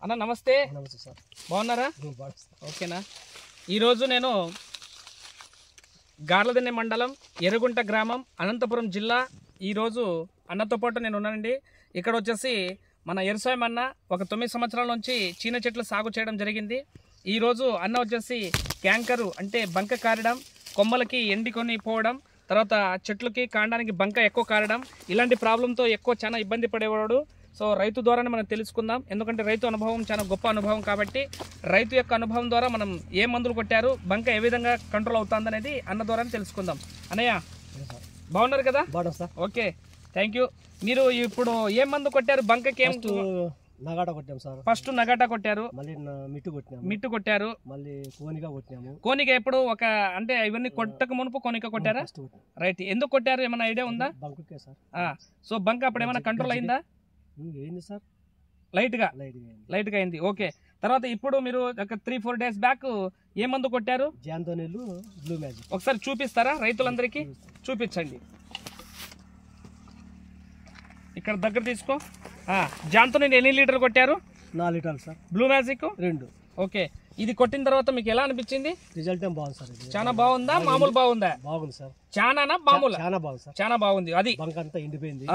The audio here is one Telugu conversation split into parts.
అన్న నమస్తే. నమస్తే సార్. బాగున్నారా? ఓకేనా. ఈరోజు నేను గార్లదిన్నె మండలం ఎర్రగుంట గ్రామం అనంతపురం జిల్లా. ఈరోజు అన్నతో పాటు నేను ఉన్నానండి. ఇక్కడ వచ్చేసి మన ఎరుసాయం అన్న ఒక 9 సంవత్సరాల నుంచి చీన చెట్లు సాగు చేయడం జరిగింది. ఈరోజు అన్న వచ్చేసి క్యాంకరు అంటే బంక కారడం, కొమ్మలకి ఎండికొని పోవడం, తర్వాత చెట్లకి కాండానికి బంక ఎక్కువ కారడం, ఇలాంటి ప్రాబ్లంతో ఎక్కువ చాలా ఇబ్బంది పడేవాడు. సో రైతు ద్వారానే మనం తెలుసుకుందాం. ఎందుకంటే రైతు అనుభవం చాలా గొప్ప అనుభవం కాబట్టి రైతు యొక్క అనుభవం ద్వారా మనం ఏ మందులు కొట్టారు, బంక ఏ విధంగా కంట్రోల్ అవుతుంది అనేది అన్న ద్వారానే తెలుసుకుందాం. అన్నయ్య బాగున్నారు కదా? Okay, thank you. మీరు ఇప్పుడు ఏ మందు కొట్టారు బంకకి? నగాటా కొట్టాం సార్. ఫస్ట్ నగాటా కొట్టారు, మళ్ళీ మిట్టు కొట్టారు, మళ్ళీ కోనిగా కొట్టాము. కోనిక ఎప్పుడు ఒక అంటే ఇవన్నీ కొట్టక మునుపు కోనిక కొట్టారా? రైట్. ఎందుకు కొట్టారు ఏమైనా ఐడియా ఉందా? బంకుకే సార్. సో బంక అప్పుడు ఏమైనా కంట్రోల్ అయిందా? ఏంది సార్, లైట్ గా అయింది. ఓకే. తర్వాత ఇప్పుడు మీరు ఒక 3-4 డేస్ బ్యాక్ ఏ మందు కొట్టారు? జాంతోనిల్ బ్లూ మ్యాజిక్. ఒకసారి చూపిస్తారా రైతులందరికీ? చూపించండి. ఇక్కడ దగ్గర తీసుకో. జాంతోనిల్ ఎన్ని లీటర్లు కొట్టారు? 4 లీటర్లు సార్. Blue magic 2. ఓకే. ఇది కొట్టిన తర్వాత మీకు ఎలా అనిపించింది? రిజల్ట్ ఏం బాగుంది సార్. చాలా బాగుందా? మామూలు బాగుందా? బాగుంది సార్. చానా మామూలు? చాలా బాగుంది సార్. చాలా బాగుంది. అది బంక అంతా ఎండిపోయింది.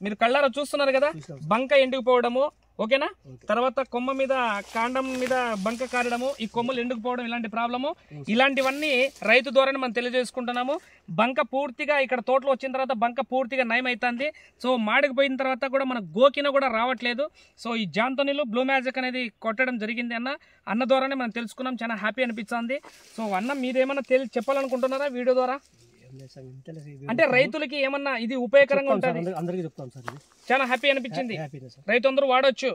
మీరు కళ్ళారా చూస్తున్నారు కదా, బంక ఎండిపోవడము. ఓకేనా. తర్వాత కొమ్మ మీద కాండం మీద బంక కారడము, ఈ కొమ్మలు ఎండుకుపోవడం, ఇలాంటి ప్రాబ్లము, ఇలాంటివన్నీ రైతు ద్వారానే మనం తెలియజేసుకుంటున్నాము. బంక పూర్తిగా ఇక్కడ తోటలో వచ్చిన తర్వాత బంక పూర్తిగా నయం అవుతుంది. సో మాడికి పోయిన తర్వాత కూడా మన గోకిన కూడా రావట్లేదు. సో ఈ జాంతోనిల్ బ్లూ మ్యాజిక్ అనేది కొట్టడం జరిగింది అన్న ద్వారానే మనం తెలుసుకున్నాం. చాలా హ్యాపీ అనిపిస్తుంది. సో అన్న మీరేమన్నా చెప్పాలనుకుంటున్నారా వీడియో ద్వారా? అంటే రైతులకి ఏమన్నా ఇది ఉపయోగకరంగా ఉంటుంది, అందరికీ చెప్తాం సార్. చాలా హ్యాపీ అనిపించింది. రైతు అందరూ వాడొచ్చు.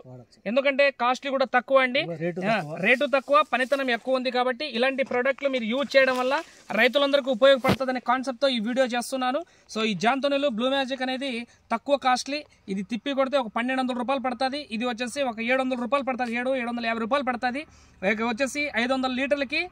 ఎందుకంటే కాస్ట్లీ కూడా తక్కువ అండి, రేటు తక్కువ, పనితనం ఎక్కువ ఉంది. కాబట్టి ఇలాంటి ప్రోడక్ట్లు మీరు యూజ్ చేయడం వల్ల రైతులందరికీ ఉపయోగపడుతుంది అనే కాన్సెప్ట్ తో ఈ వీడియో చేస్తున్నాను. సో ఈ జాంతోనిల్ బ్లూ మ్యాజిక్ అనేది తక్కువ కాస్ట్లీ. ఇది తిప్పి కొడితే ఒక 1200 రూపాయలు పడుతుంది. ఇది వచ్చేసి ఒక 700 రూపాయలు పడుతుంది, 750 రూపాయలు పడుతుంది. వచ్చేసి 500 లీటర్లకి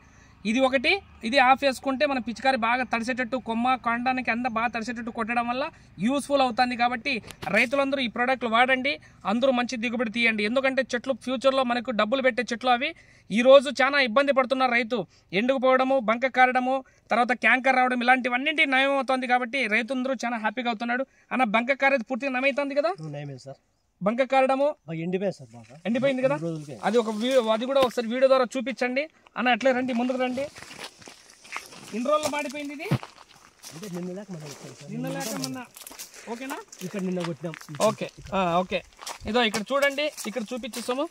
ఇది ఒకటి. ఇది ఆఫ్ వేసుకుంటే మన పిచికారి బాగా తడిసేటట్టు, కొమ్మ కాండానికి అంతా బాగా తడిసేటట్టు కొట్టడం వల్ల యూస్ఫుల్ అవుతుంది. కాబట్టి రైతులందరూ ఈ ప్రోడక్ట్లు వాడండి, అందరూ మంచి దిగుబడి తీయండి. ఎందుకంటే చెట్లు ఫ్యూచర్లో మనకు డబ్బులు పెట్టే చెట్లు అవి. ఈ రోజు చాలా ఇబ్బంది పడుతున్నారు రైతు, ఎండుకుపోవడము, బంక కారడము, తర్వాత క్యాంకర్ రావడం, ఇలాంటివన్నింటి నయం అవుతుంది. కాబట్టి రైతులందరూ చాలా హ్యాపీగా అవుతున్నాడు. అన్న బంక కారేది పూర్తిగా నయమవుతుంది కదా? సార్. బంక కారడము ఎండిపోయింది కదా, అది కూడా ఒకసారి వీడియో ద్వారా చూపించండి అన్న. అట్లే రండి, ముందుకు రండి. ఎన్ని రోజుల్లో మాడిపోయింది ఇది? నిన్న లేక మొన్న. ఓకేనా. ఇక్కడ నిన్న కొట్టినాం. Okay okay. ఇదో ఇక్కడ చూడండి, ఇక్కడ చూపించేస్తాము.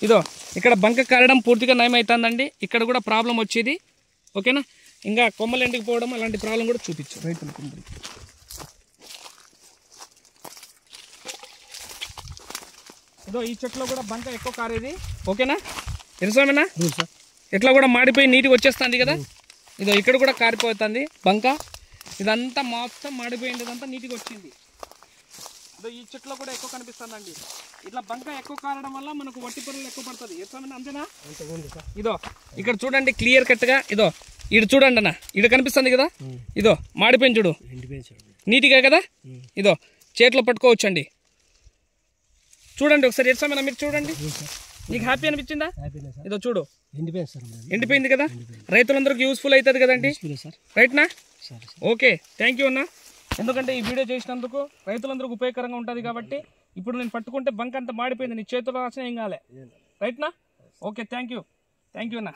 ఇదో ఇక్కడ బంక కారడం పూర్తిగా నయం అవుతుందండి. ఇక్కడ కూడా ప్రాబ్లం వచ్చేది. ఓకేనా. ఇంకా కొమ్మలు ఎండిపోవడం అలాంటి ప్రాబ్లం కూడా చూపించు రైతులకు. ఇదో ఈ చెట్లో కూడా బంక ఎక్కువ కారేది. ఓకేనా. ఎరుసామేనా? ఇట్లా కూడా మాడిపోయి నీటికి వచ్చేస్తుంది కదా. ఇదో ఇక్కడ కూడా కారిపోతుంది బంక. ఇదంతా మొత్తం మాడిపోయిందంతా నీటికి వచ్చింది. ఇదో ఈ చెట్లో కూడా ఎక్కువ కనిపిస్తుందండి. ఇట్లా బంక ఎక్కువ కారడం వల్ల మనకు వట్టి పొరలు ఎక్కువ పడుతుంది. ఎరుసామేనా? అంతేనా? ఇదో ఇక్కడ చూడండి క్లియర్ కట్ గా. ఇదో ఇటు చూడండి అన్న, ఇటు కనిపిస్తుంది కదా. ఇదో మాడిపోయింది చూడు, నీటిగా కదా. ఇదో చేతిలో పట్టుకోవచ్చండి. చూడండి ఒకసారి. ఎర్సామేనా? మీరు చూడండి. నీకు హ్యాపీ అనిపించిందా? ఇదో చూడు, ఎండిపోయింది కదా. రైతులందరికీ యూస్ఫుల్ అవుతుంది కదండి. రైట్నా? ఓకే, థ్యాంక్ యూ అన్న. ఎందుకంటే ఈ వీడియో చేసినందుకు రైతులందరికీ ఉపయోగకరంగా ఉంటుంది. కాబట్టి ఇప్పుడు నేను పట్టుకుంటే బంక్ అంతా మాడిపోయింది, నీ చేతుల్లో రాసిన ఏం కాలే. రైట్నా? ఓకే, థ్యాంక్ యూ అన్న.